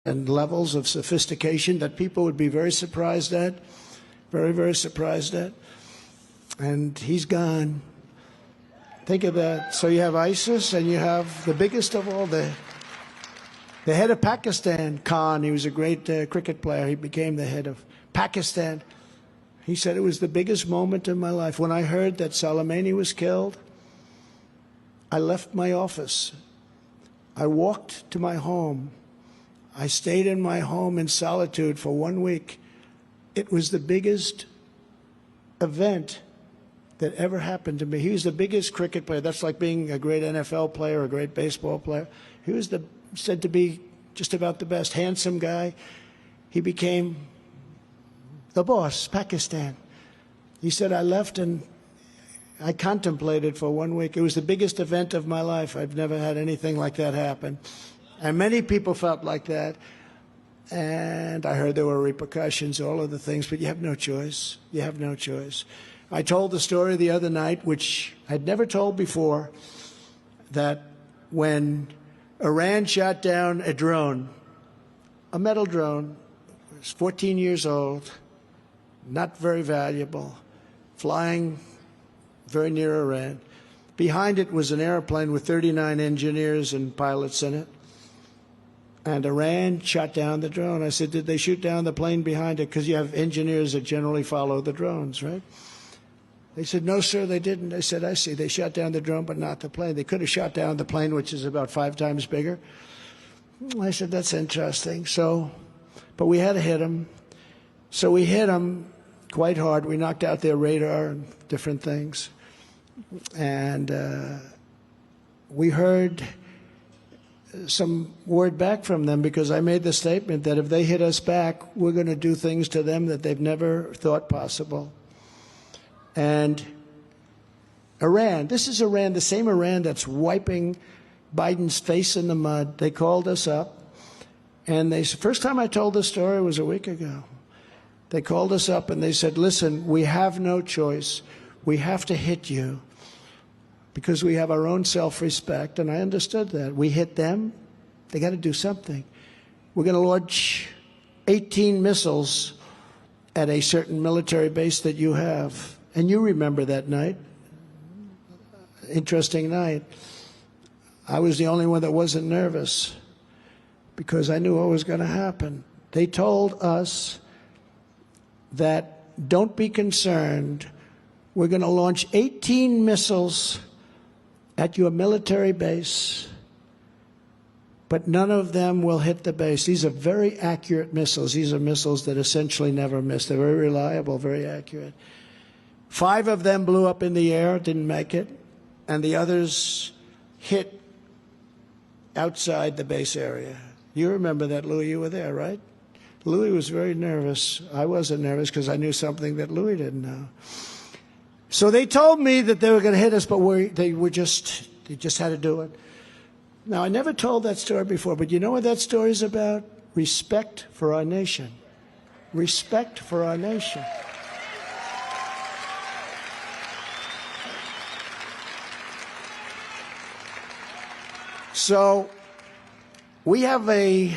and levels of sophistication that people would be very surprised at, very, very surprised at. And he's gone. Think of that. So you have ISIS, and you have the biggest of all, the head of Pakistan, Khan. He was a great cricket player. He became the head of Pakistan. He said it was the biggest moment in my life. When I heard that Soleimani was killed, I left my office. I walked to my home. I stayed in my home in solitude for 1 week. It was the biggest event that ever happened to me. He was the biggest cricket player. That's like being a great NFL player, a great baseball player. He was said to be just about the best. Handsome guy. He became the boss, Pakistan. He said, I left and I contemplated for 1 week. It was the biggest event of my life. I've never had anything like that happen. And many people felt like that. And I heard there were repercussions, all of the things, but you have no choice. You have no choice. I told the story the other night, which I'd never told before, that when Iran shot down a drone, a metal drone, it was 14 years old, not very valuable, flying very near Iran. Behind it was an airplane with 39 engineers and pilots in it. And Iran shot down the drone. I said, did they shoot down the plane behind it? Because you have engineers that generally follow the drones, right? They said, no, sir, they didn't. I said, I see. They shot down the drone, but not the plane. They could have shot down the plane, which is about 5 times bigger. I said, that's interesting. But we had to hit them. So we hit them quite hard. We knocked out their radar and different things. And we heard some word back from them, because I made the statement that if they hit us back, we're going to do things to them that they've never thought possible. And Iran, this is Iran, the same Iran that's wiping Biden's face in the mud. They called us up, and first time I told this story was a week ago. They called us up and they said, listen, we have no choice. We have to hit you because we have our own self-respect. And I understood that. We hit them. They got to do something. We're going to launch 18 missiles at a certain military base that you have. And you remember that night. Interesting night. I was the only one that wasn't nervous because I knew what was going to happen. They told us that don't be concerned. We're going to launch 18 missiles at your military base, but none of them will hit the base. These are very accurate missiles. These are missiles that essentially never miss. They're very reliable, very accurate. 5 of them blew up in the air, didn't make it, and the others hit outside the base area. You remember that, Louis, you were there, right? Louis was very nervous. I wasn't nervous because I knew something that Louis didn't know. So they told me that they were going to hit us, but they just had to do it. Now, I never told that story before, but you know what that story is about? Respect for our nation. Respect for our nation. So we have a